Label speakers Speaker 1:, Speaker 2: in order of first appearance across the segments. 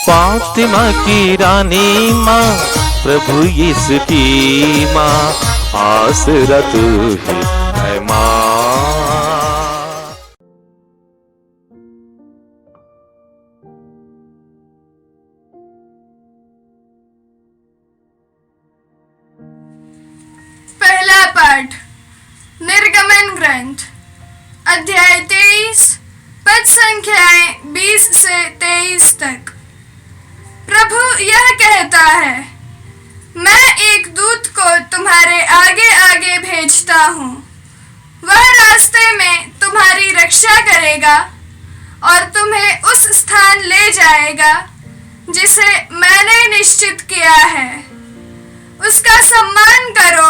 Speaker 1: फातिमा की रानी माँ, प्रभु यीशु की माँ, आसरा तू ही है माँ।
Speaker 2: पहला पाठ निर्गमन ग्रंथ, अध्याय 23, पद संख्याएं 20 से 23 तक। प्रभु यह कहता है, मैं एक दूत को तुम्हारे आगे आगे भेजता हूँ। वह रास्ते में तुम्हारी रक्षा करेगा और तुम्हें उस स्थान ले जाएगा जिसे मैंने निश्चित किया है। उसका सम्मान करो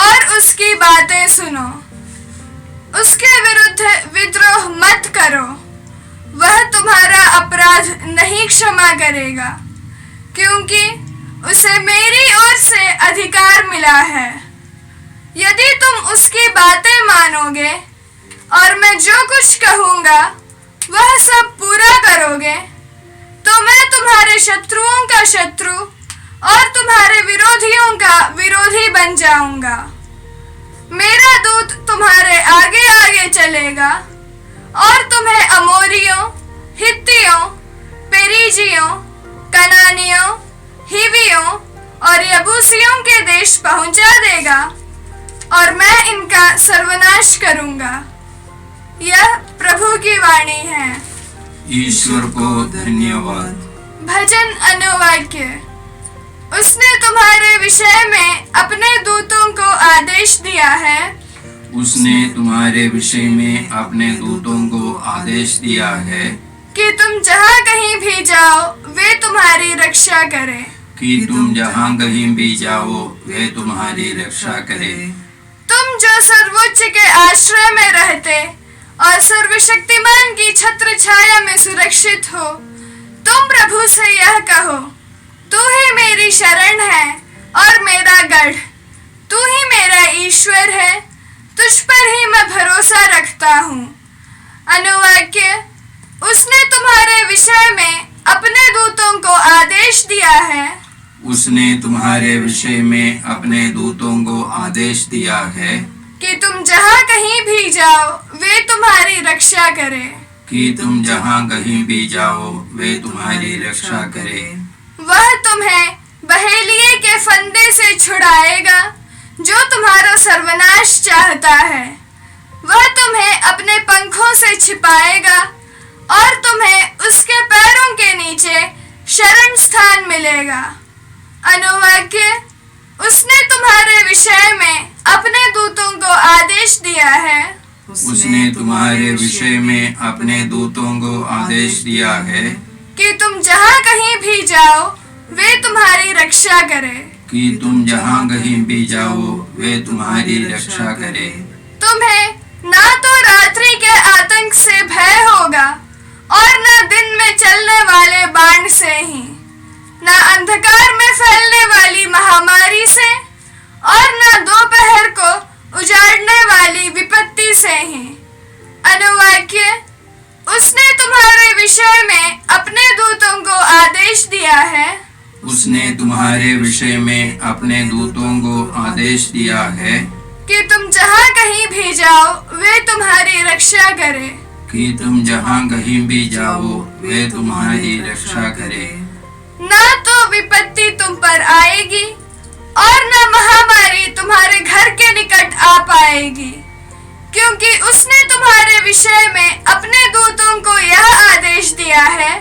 Speaker 2: और उसकी बातें सुनो। उसके विरुद्ध विद्रोह मत करो। वह तुम्हारा अपराध नहीं क्षमा करेगा, क्योंकि उसे मेरी ओर से अधिकार मिला है। यदि तुम उसकी बातें मानोगे और मैं जो कुछ कहूँगा वह सब पूरा करोगे, तो मैं तुम्हारे शत्रुओं का शत्रु और तुम्हारे विरोधियों का विरोधी बन जाऊंगा। मेरा दूत तुम्हारे आगे आगे चलेगा और तुम्हें अमोरियों, हित्तियों, पेरिजियों, कनानियों, हिवियों और यबूसियों के देश पहुंचा देगा और मैं इनका सर्वनाश करूंगा। यह प्रभु की वाणी है।
Speaker 3: ईश्वर को धन्यवाद।
Speaker 2: भजन अनुवाक्य। उसने तुम्हारे विषय में अपने दूतों को आदेश दिया है।
Speaker 3: उसने तुम्हारे विषय में अपने दूतों को आदेश दिया है
Speaker 2: कि तुम जहाँ कहीं भी जाओ वे तुम्हारी रक्षा करें।
Speaker 3: कि तुम जहाँ कहीं भी जाओ वे तुम्हारी रक्षा करें।
Speaker 2: तुम जो सर्वोच्च के आश्रय में रहते और सर्वशक्तिमान की छत्र छाया में सुरक्षित हो, तुम प्रभु से यह कहो, तू ही मेरी शरण है और मेरा गढ़। तू ही मेरा ईश्वर है, तुझ पर ही मैं भरोसा रखता हूँ। अनुवाक्य। उसने तुम्हारे विषय में अपने दूतों को आदेश दिया है।
Speaker 3: उसने तुम्हारे विषय में अपने दूतों को आदेश दिया है
Speaker 2: कि तुम जहाँ कहीं भी जाओ वे तुम्हारी रक्षा करें।
Speaker 3: कि तुम जहाँ कहीं भी जाओ वे तुम्हारी रक्षा करें।
Speaker 2: वह तुम्हें बहेलिये के फंदे से छुड़ाएगा जो तुम्हारा सर्वनाश चाहता है। वह तुम्हें अपने पंखों से छिपाएगा और तुम्हें उसके पैरों के नीचे शरण स्थान मिलेगा। अनुवाक्य। उसने तुम्हारे विषय में अपने दूतों को आदेश दिया है।
Speaker 3: उसने तुम्हारे विषय में अपने दूतों को आदेश दिया है
Speaker 2: कि तुम जहाँ कहीं भी जाओ वे तुम्हारी रक्षा करें।
Speaker 3: कि तुम जहाँ कहीं भी जाओ वे तुम्हारी रक्षा करें।
Speaker 2: तुम्हें ना तो रात्रि के आतंक से भय होगा और न दिन में चलने वाले बाण से ही, न अंधकार में फैलने वाली महामारी से और न दोपहर को उजाड़ने वाली विपत्ति से ही। अनुवाक्य। उसने तुम्हारे विषय में अपने दूतों को आदेश दिया है।
Speaker 3: उसने तुम्हारे विषय में अपने दूतों को आदेश दिया है
Speaker 2: कि तुम जहाँ कहीं भी जाओ वे तुम्हारी रक्षा करें।
Speaker 3: कि तुम जहाँ कहीं भी जाओ वे तुम्हारी रक्षा करें।
Speaker 2: न तो विपत्ति तुम पर आएगी और न महामारी तुम्हारे घर के निकट आ पाएगी, क्योंकि उसने तुम्हारे विषय में अपने दूतों को यह आदेश दिया है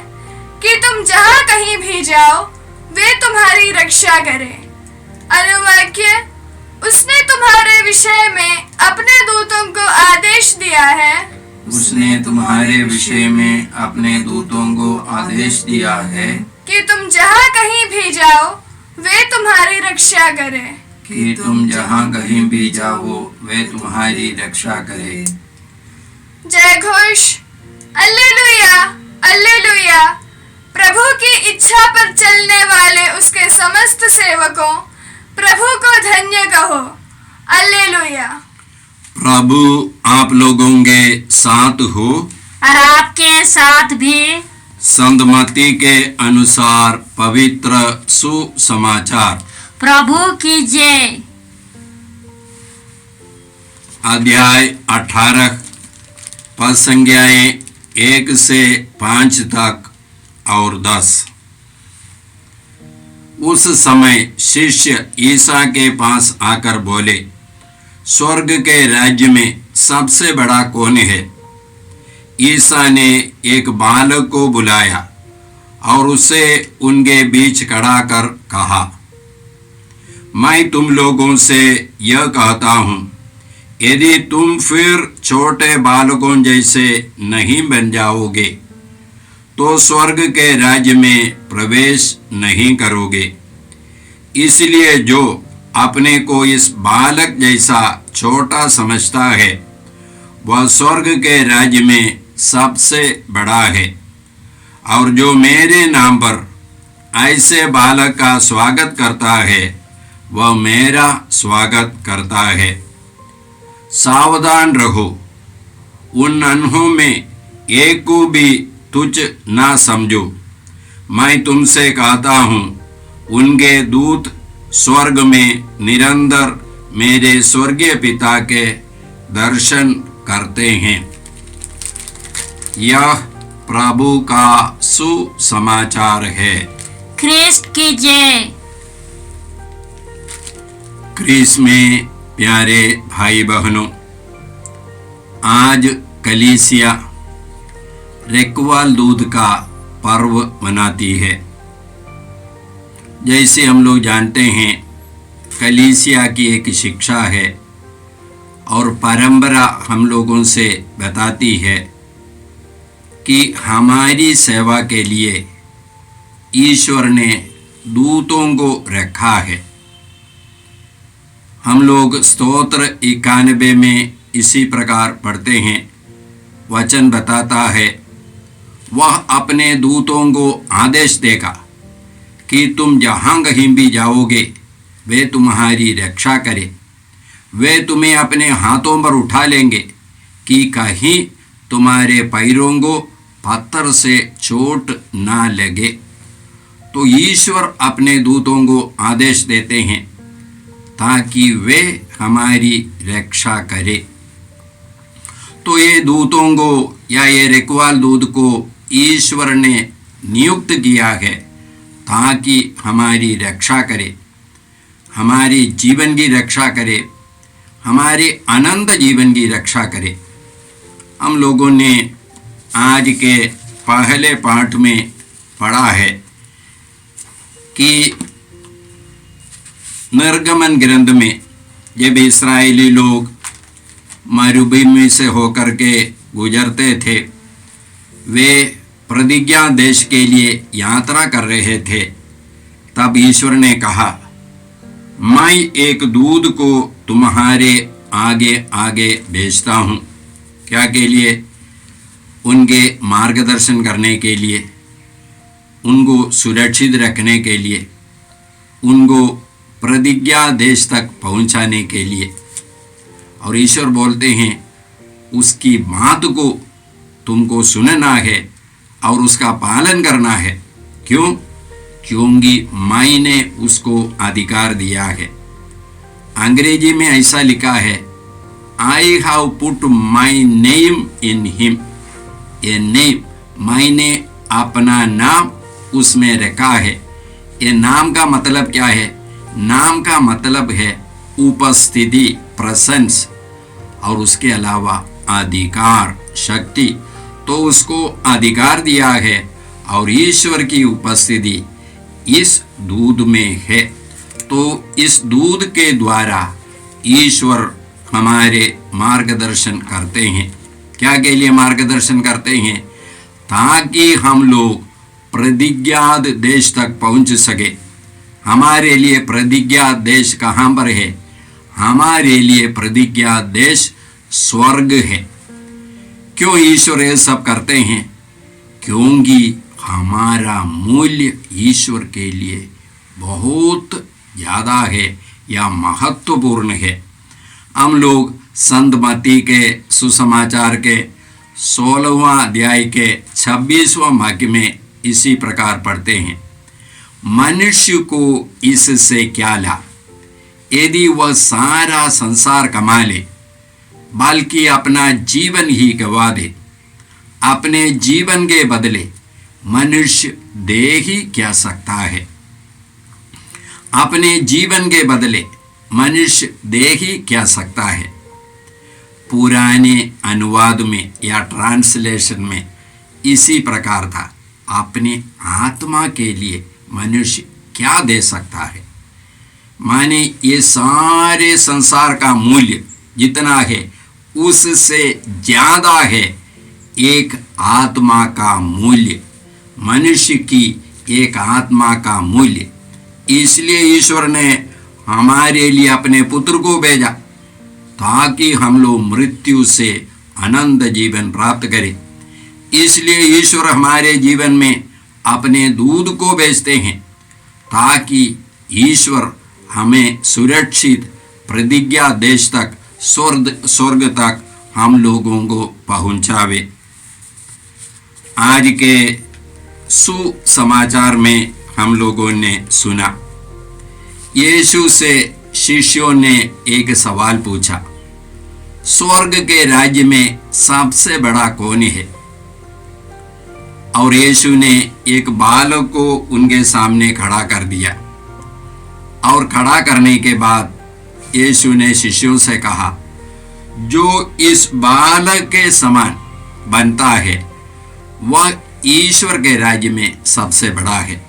Speaker 2: कि तुम जहाँ कहीं भी जाओ वे तुम्हारी रक्षा करें। अनुवाक्य। उसने तुम्हारे विषय में अपने दूतों को आदेश दिया है।
Speaker 3: उसने तुम्हारे विषय में अपने दूतों को आदेश दिया है
Speaker 2: कि तुम जहाँ कहीं भी जाओ वे तुम्हारी रक्षा करें।
Speaker 3: कि तुम जहाँ कहीं भी जाओ वे तुम्हारी रक्षा करें।
Speaker 2: जय घोष। Alleluia, alleluia. प्रभु की इच्छा पर चलने वाले उसके समस्त सेवकों, प्रभु को धन्य कहो। अल्लेलुया।
Speaker 3: प्रभु आप लोगों के साथ हो
Speaker 4: और आपके साथ भी।
Speaker 3: संतमती के अनुसार पवित्र सुसमाचार।
Speaker 4: प्रभु की जय।
Speaker 3: अध्याय 18 पद संज्ञाएं 1 से 5 तक और 10। उस समय शिष्य ईसा के पास आकर बोले, स्वर्ग के राज्य में सबसे बड़ा कौन है? ईसा ने एक बालक को बुलाया और उसे उनके बीच खड़ा कर कहा, मैं तुम लोगों से यह कहता हूँ, यदि तुम फिर छोटे बालकों जैसे नहीं बन जाओगे तो स्वर्ग के राज्य में प्रवेश नहीं करोगे। इसलिए जो अपने को इस बालक जैसा छोटा समझता है वह स्वर्ग के राज्य में सबसे बड़ा है, और जो मेरे नाम पर ऐसे बालक का स्वागत करता है वह मेरा स्वागत करता है। सावधान रहो, उन अनहों में एक को भी तुच्छ ना समझो। मैं तुमसे कहता हूँ, उनके दूत स्वर्ग में निरंतर मेरे स्वर्गीय पिता के दर्शन करते हैं। यह प्रभु का सुसमाचार है।
Speaker 4: ख्रिस्त की जय।
Speaker 3: ख्रीस्त में प्यारे भाई बहनों, आज कलीसिया रेकवाल दूध का पर्व मनाती है। जैसे हम लोग जानते हैं, कलीसिया की एक शिक्षा है और परंपरा हम लोगों से बताती है कि हमारी सेवा के लिए ईश्वर ने दूतों को रखा है। हम लोग स्तोत्र 91 में इसी प्रकार पढ़ते हैं। वचन बताता है, वह अपने दूतों को आदेश देगा कि तुम जहाँ कहीं भी जाओगे वे तुम्हारी रक्षा करें। वे तुम्हें अपने हाथों पर उठा लेंगे कि कहीं तुम्हारे पैरों को पत्थर से चोट ना लगे। तो ईश्वर अपने दूतों को आदेश देते हैं ताकि वे हमारी रक्षा करें। तो ये दूतों को या ये रेकवाल दूत को ईश्वर ने नियुक्त किया है ताकि हमारी रक्षा करे, हमारी जीवन की रक्षा करे, हमारे अनंत जीवन की रक्षा करे। हम लोगों ने आज के पहले पाठ में पढ़ा है कि निर्गमन ग्रंथ में जब इस्राएली लोग मरुभूमि से होकर के गुजरते थे, वे प्रतिज्ञा देश के लिए यात्रा कर रहे थे, तब ईश्वर ने कहा, मैं एक दूत को तुम्हारे आगे आगे भेजता हूँ। क्या के लिए? उनके मार्गदर्शन करने के लिए, उनको सुरक्षित रखने के लिए, उनको प्रतिज्ञा देश तक पहुँचाने के लिए। और ईश्वर बोलते हैं, उसकी बात को तुमको सुनना है और उसका पालन करना है। क्यों? क्योंकि मैंने उसको अधिकार दिया है। अंग्रेजी में ऐसा लिखा है, I have put my name in him. ये नेम, मैंने अपना नाम उसमें रखा है। ये नाम का मतलब क्या है? नाम का मतलब है उपस्थिति, प्रेजेंस, और उसके अलावा अधिकार, शक्ति। तो उसको अधिकार दिया है और ईश्वर की उपस्थिति इस दूध में है। तो इस दूध के द्वारा ईश्वर हमारे मार्गदर्शन करते हैं। क्या के लिए मार्गदर्शन करते हैं? ताकि हम लोग प्रतिज्ञात देश तक पहुंच सके। हमारे लिए प्रतिज्ञात देश कहाँ पर है? हमारे लिए प्रतिज्ञात देश स्वर्ग है। क्यों ईश्वर ये सब करते हैं? क्योंकि हमारा मूल्य ईश्वर के लिए बहुत ज़्यादा है या महत्वपूर्ण है। हम लोग संत मत्ती के सुसमाचार के 16वां अध्याय के 26वां वाक्य में इसी प्रकार पढ़ते हैं, मनुष्य को इससे क्या लाभ यदि वह सारा संसार कमा ले बल्कि अपना जीवन ही गवा दे। अपने जीवन के बदले मनुष्य दे ही क्या सकता है। अपने जीवन के बदले मनुष्य दे ही क्या सकता है। पुराने अनुवाद में या ट्रांसलेशन में इसी प्रकार था, अपनी आत्मा के लिए मनुष्य क्या दे सकता है। माने ये सारे संसार का मूल्य जितना है उससे ज्यादा है एक आत्मा का मूल्य, मनुष्य की एक आत्मा का मूल्य। इसलिए ईश्वर ने हमारे लिए अपने पुत्र को भेजा ताकि हम लोग मृत्यु से अनंत जीवन प्राप्त करें। इसलिए ईश्वर हमारे जीवन में अपने दूध को भेजते हैं ताकि ईश्वर हमें सुरक्षित प्रतिज्ञा देश तक, स्वर्ग तक हम लोगों को पहुंचावे। आज के सुसमाचार में हम लोगों ने सुना, यीशु से शिष्यों ने एक सवाल पूछा, स्वर्ग के राज्य में सबसे बड़ा कौन है। और यीशु ने एक बालक को उनके सामने खड़ा कर दिया और खड़ा करने के बाद यीशु ने शिष्यों से कहा, जो इस बालक के समान बनता है वह ईश्वर के राज्य में सबसे बड़ा है।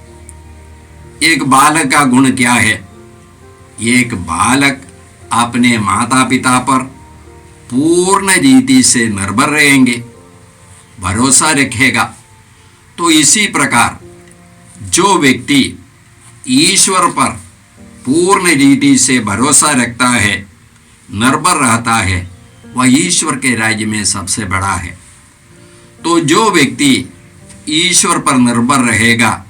Speaker 3: एक बालक का गुण क्या है। एक बालक अपने माता पिता पर पूर्ण रीति से निर्भर रहेंगे, भरोसा रखेगा। तो इसी प्रकार जो व्यक्ति ईश्वर पर पूर्ण रीति से भरोसा रखता है, निर्भर रहता है, वह ईश्वर के राज्य में सबसे बड़ा है। तो जो व्यक्ति ईश्वर पर निर्भर रहेगा,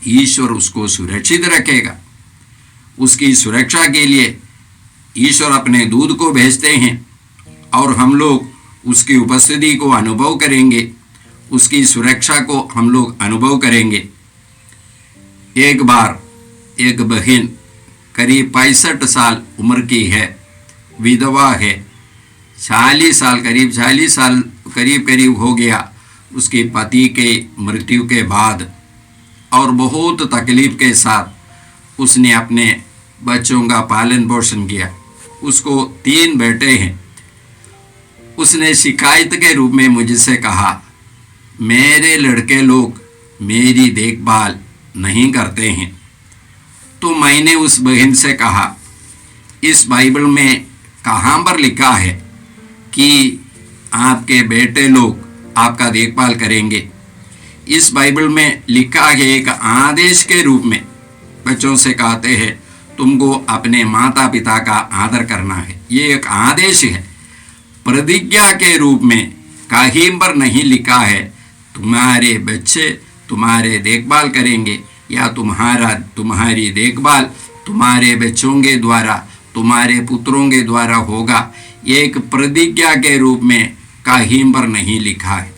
Speaker 3: ईश्वर उसको सुरक्षित रखेगा। उसकी सुरक्षा के लिए ईश्वर अपने दूध को भेजते हैं और हम लोग उसकी उपस्थिति को अनुभव करेंगे, उसकी सुरक्षा को हम लोग अनुभव करेंगे। एक बार एक बहन करीब 65 साल उम्र की है, विधवा है, 40 साल करीब हो गया उसके पति के मृत्यु के बाद, और बहुत तकलीफ के साथ उसने अपने बच्चों का पालन पोषण किया। उसको 3 बेटे हैं। उसने शिकायत के रूप में मुझसे कहा, मेरे लड़के लोग मेरी देखभाल नहीं करते हैं। तो मैंने उस बहन से कहा, इस बाइबल में कहाँ पर लिखा है कि आपके बेटे लोग आपका देखभाल करेंगे। इस बाइबल में लिखा है एक आदेश के रूप में बच्चों से कहते हैं तुमको अपने माता पिता का आदर करना है। ये एक आदेश है। प्रतिज्ञा के रूप में कहीं पर नहीं लिखा है तुम्हारे बच्चे तुम्हारे देखभाल करेंगे या तुम्हारी देखभाल तुम्हारे बच्चों के द्वारा, तुम्हारे पुत्रों के द्वारा होगा। एक प्रतिज्ञा के रूप में कहीं पर नहीं लिखा है।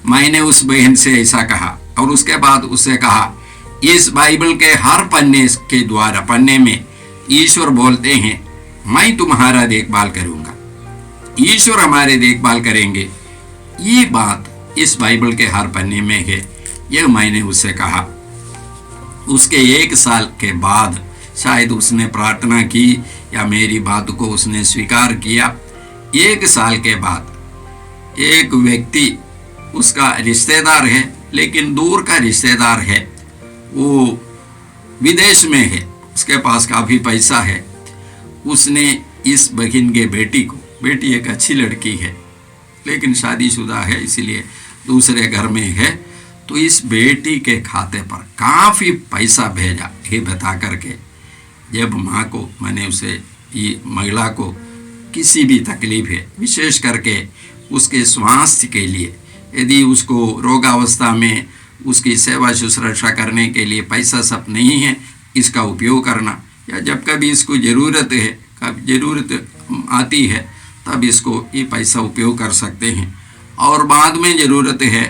Speaker 3: मैंने उस बहन से ऐसा कहा और उसके बाद उससे कहा, इस बाइबल के हर पन्ने में ईश्वर बोलते हैं मैं तुम्हारा देखभाल करूंगा, ईश्वर हमारे देखभाल करेंगे। ये बात इस बाइबल के हर पन्ने में है। यह मैंने उससे कहा। उसके 1 साल के बाद शायद उसने प्रार्थना की या मेरी बात को उसने स्वीकार किया। 1 साल के बाद एक व्यक्ति, उसका रिश्तेदार है लेकिन दूर का रिश्तेदार है, वो विदेश में है, उसके पास काफ़ी पैसा है। उसने इस बहन के बेटी एक अच्छी लड़की है लेकिन शादीशुदा है, इसलिए दूसरे घर में है। तो इस बेटी के खाते पर काफ़ी पैसा भेजा ये बता करके, जब माँ को मैंने उसे, ये महिला को किसी भी तकलीफ है, विशेष करके उसके स्वास्थ्य के लिए, यदि उसको रोगावस्था में उसकी सेवा शुश्रूषा करने के लिए पैसा सब नहीं है, इसका उपयोग करना, या जब कभी इसको ज़रूरत है, कभी ज़रूरत आती है तब इसको ये पैसा उपयोग कर सकते हैं। और बाद में ज़रूरत है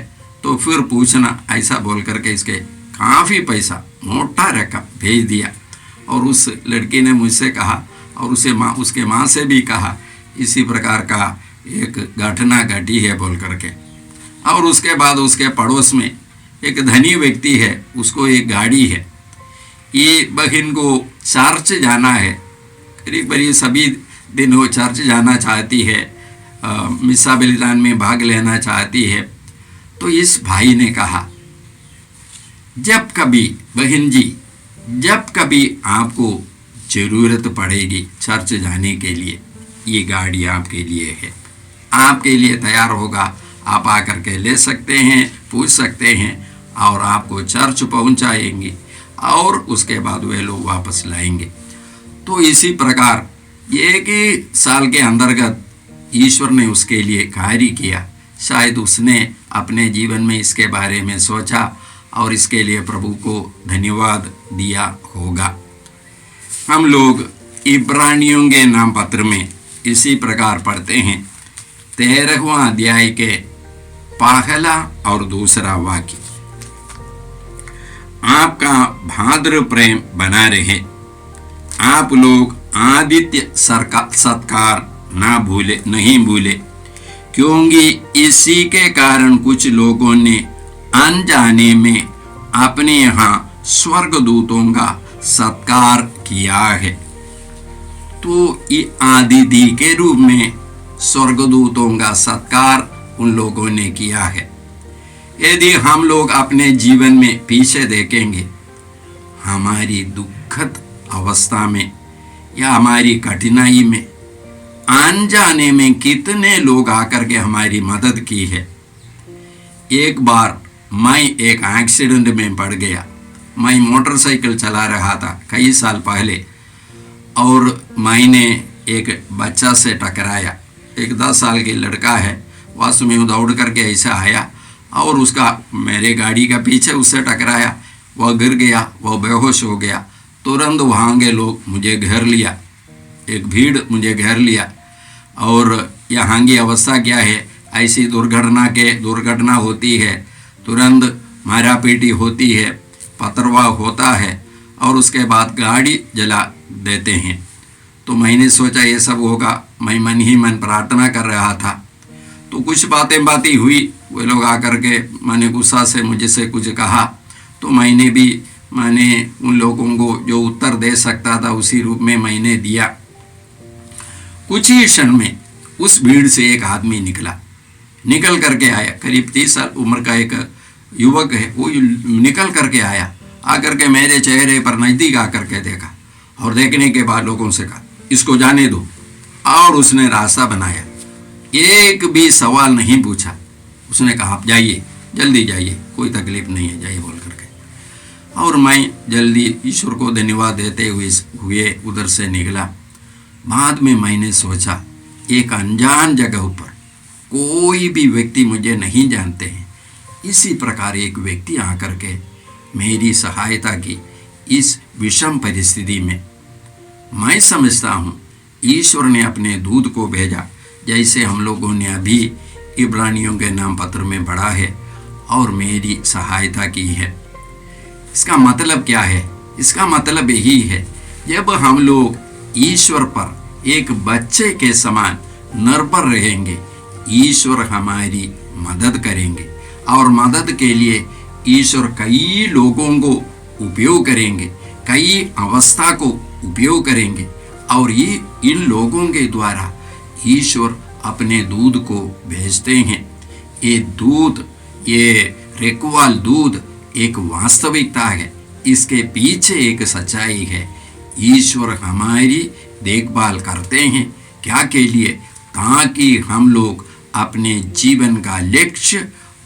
Speaker 3: तो फिर पूछना ऐसा बोल करके इसके काफ़ी पैसा मोटा रकम भेज दिया। और उस लड़की ने मुझसे कहा और उसके माँ से भी कहा इसी प्रकार का एक घटना घटी है बोल करके। और उसके बाद उसके पड़ोस में एक धनी व्यक्ति है, उसको एक गाड़ी है। ये बहन को चर्च जाना है, करीब करीब सभी दिन वो चर्च जाना चाहती है, मिसा बलिदान में भाग लेना चाहती है। तो इस भाई ने कहा जब कभी बहन जी, जब कभी आपको ज़रूरत पड़ेगी चर्च जाने के लिए, ये गाड़ी आपके लिए है, आपके लिए तैयार होगा, आप आकर के ले सकते हैं, पूछ सकते हैं और आपको चर्च पहुंचाएंगे और उसके बाद वे लोग वापस लाएंगे। तो इसी प्रकार एक ही साल के अंतर्गत ईश्वर ने उसके लिए कार्य किया। शायद उसने अपने जीवन में इसके बारे में सोचा और इसके लिए प्रभु को धन्यवाद दिया होगा। हम लोग इब्रानियों के नाम पत्र में इसी प्रकार पढ़ते हैं, 13वां अध्याय के पहला और दूसरा वाक्य, आपका भाद्र प्रेम बना रहे, आप लोग आदित्य सत्कार नहीं भूले, क्योंकि इसी के कारण कुछ लोगों ने अनजाने में अपने यहाँ स्वर्गदूतों का सत्कार किया है। तो ये आदिति के रूप में स्वर्गदूतों का सत्कार उन लोगों ने किया है। यदि हम लोग अपने जीवन में पीछे देखेंगे, हमारी दुखद अवस्था में या हमारी कठिनाई में अनजाने में कितने लोग आकर के हमारी मदद की है। एक बार मैं एक एक्सीडेंट में पड़ गया। मैं मोटरसाइकिल चला रहा था कई साल पहले और मैंने एक बच्चा से टकराया। एक 10 साल के लड़का है, वास्तव में दौड़ करके ऐसा आया और उसका मेरे गाड़ी का पीछे उससे टकराया। वह गिर गया, वह बेहोश हो गया। तुरंत वहाँ के लोग मुझे घेर लिया, एक भीड़ मुझे घेर लिया। और यहाँ की अवस्था क्या है, ऐसी दुर्घटना होती है, तुरंत मारा पीटी होती है, पथरवाह होता है और उसके बाद गाड़ी जला देते हैं। तो मैंने सोचा ये सब होगा, मैं मन ही मन प्रार्थना कर रहा था। तो कुछ बातें हुई, वे लोग आकर के मैंने गुस्सा से मुझसे कुछ कहा, तो मैंने उन लोगों को जो उत्तर दे सकता था उसी रूप में मैंने दिया। कुछ ही क्षण में उस भीड़ से एक आदमी निकल करके आया। करीब 30 साल उम्र का एक युवक है, वो निकल करके आया, आकर के मेरे चेहरे पर नज़दीक आकर के देखा और देखने के बाद लोगों से कहा इसको जाने दो, और उसने रास्ता बनाया। एक भी सवाल नहीं पूछा। उसने कहा आप जाइए, जल्दी जाइए, कोई तकलीफ नहीं है, जाइए बोल करके। और मैं जल्दी ईश्वर को धन्यवाद देते हुए उधर से निकला। बाद में मैंने सोचा एक अनजान जगह पर कोई भी व्यक्ति मुझे नहीं जानते हैं, इसी प्रकार एक व्यक्ति आकर के मेरी सहायता की इस विषम परिस्थिति में। मैं समझता हूँ ईश्वर ने अपने दूत को भेजा, जैसे हम लोगों ने अभी इब्रानियों के नाम पत्र में पढ़ा है, और मेरी सहायता की है। इसका मतलब क्या है? इसका मतलब यही है, जब हम लोग ईश्वर पर एक बच्चे के समान निर्भर रहेंगे, ईश्वर हमारी मदद करेंगे और मदद के लिए ईश्वर कई लोगों को उपयोग करेंगे, कई अवस्था को उपयोग करेंगे, और ये इन लोगों के द्वारा ईश्वर अपने दूध को भेजते हैं। ये दूध, ये रेकुवाल दूध एक वास्तविकता है, इसके पीछे एक सच्चाई है। ईश्वर हमारी देखभाल करते हैं, क्या के लिए? ताकि हम लोग अपने जीवन का लक्ष्य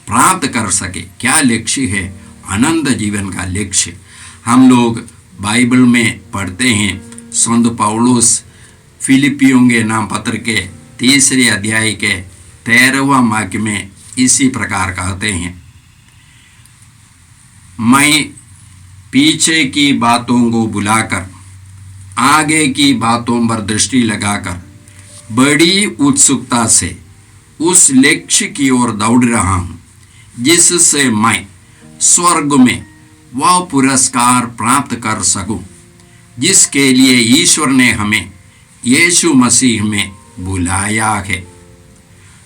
Speaker 3: प्राप्त कर सके। क्या लक्ष्य है? आनंद जीवन का लक्ष्य। हम लोग बाइबल में पढ़ते हैं, संत पौलुस फिलिपियों के नाम पत्र के 3 अध्याय के 13वां वाक्य में इसी प्रकार कहते हैं, मैं पीछे की बातों को भुलाकर आगे की बातों पर दृष्टि लगाकर बड़ी उत्सुकता से उस लक्ष्य की ओर दौड़ रहा हूँ। जिससे मैं स्वर्ग में वह पुरस्कार प्राप्त कर सकूं जिसके लिए ईश्वर ने हमें यीशु मसीह में बुलाया है।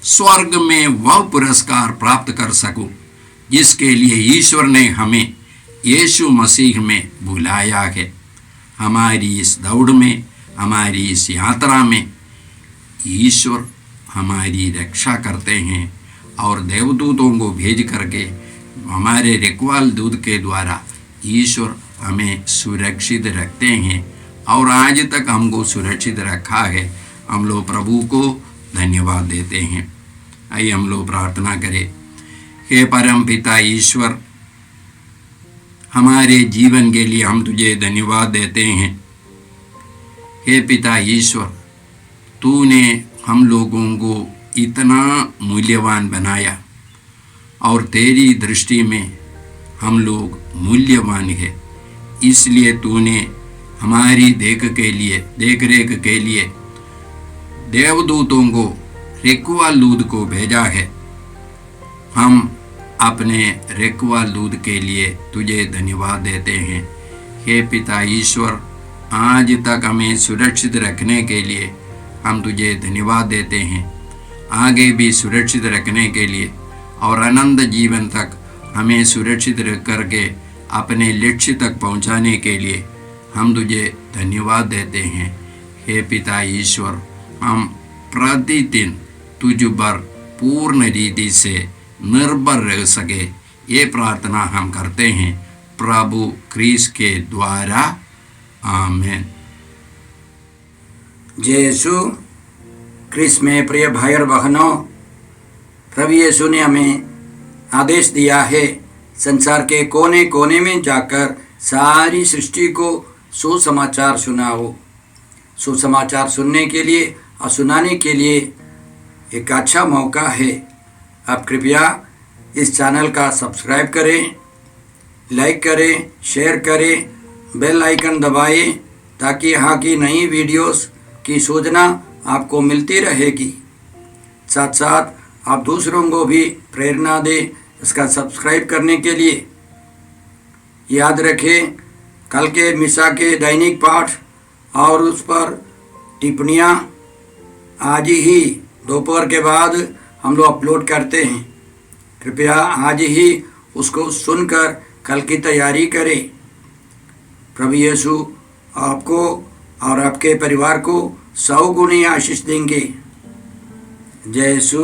Speaker 3: स्वर्ग में वह पुरस्कार प्राप्त कर सकूं जिसके लिए ईश्वर ने हमें यीशु मसीह में बुलाया है। हमारी इस दौड़ में, हमारी इस यात्रा में ईश्वर हमारी रक्षा करते हैं और देवदूतों को भेज करके हमारे रखवाल दूत के द्वारा ईश्वर हमें सुरक्षित रखते हैं और आज तक हमको सुरक्षित रखा है। हम लोग प्रभु को धन्यवाद देते हैं। आइए हम लोग प्रार्थना करें। हे परम पिता ईश्वर, हमारे जीवन के लिए हम तुझे धन्यवाद देते हैं। हे पिता ईश्वर, तूने हम लोगों को इतना मूल्यवान बनाया और तेरी दृष्टि में हम लोग मूल्यवान है, इसलिए तूने हमारी देख रेख के लिए देवदूतों को, रखवाल दूत को भेजा है। हम अपने रखवाल दूत के लिए तुझे धन्यवाद देते हैं। हे पिता ईश्वर, आज तक हमें सुरक्षित रखने के लिए हम तुझे धन्यवाद देते हैं। आगे भी सुरक्षित रखने के लिए और अनंत जीवन तक हमें सुरक्षित रख करके अपने लक्ष्य तक पहुंचाने के लिए हम तुझे धन्यवाद देते हैं। हे पिता ईश्वर, हम प्रतिदिन तुझ पर पूर्ण रीति से निर्भर रह सके, ये प्रार्थना हम करते हैं प्रभु क्रिस्त के द्वारा। आमीन।
Speaker 5: जय यीशु क्रिस्त में प्रिय भाई और बहनों, प्रभु यीशु ने हमें आदेश दिया है संसार के कोने कोने में जाकर सारी सृष्टि को सुसमाचार सुनाओ। सुसमाचार सुनने के लिए और सुनाने के लिए एक अच्छा मौका है। आप कृपया इस चैनल का सब्सक्राइब करें, लाइक करें, शेयर करें, बेल आइकन दबाएं ताकि यहाँ की नई वीडियोस की सूचना आपको मिलती रहेगी। साथ साथ आप दूसरों को भी प्रेरणा दें इसका सब्सक्राइब करने के लिए। याद रखें, कल के मिसा के दैनिक पाठ और उस पर टिप्पणियाँ आज ही दोपहर के बाद हम लोग अपलोड करते हैं। कृपया आज ही उसको सुनकर कल की तैयारी करें। प्रभु यीशु आपको और आपके परिवार को 100 गुनी आशीष देंगे। जय यीशु।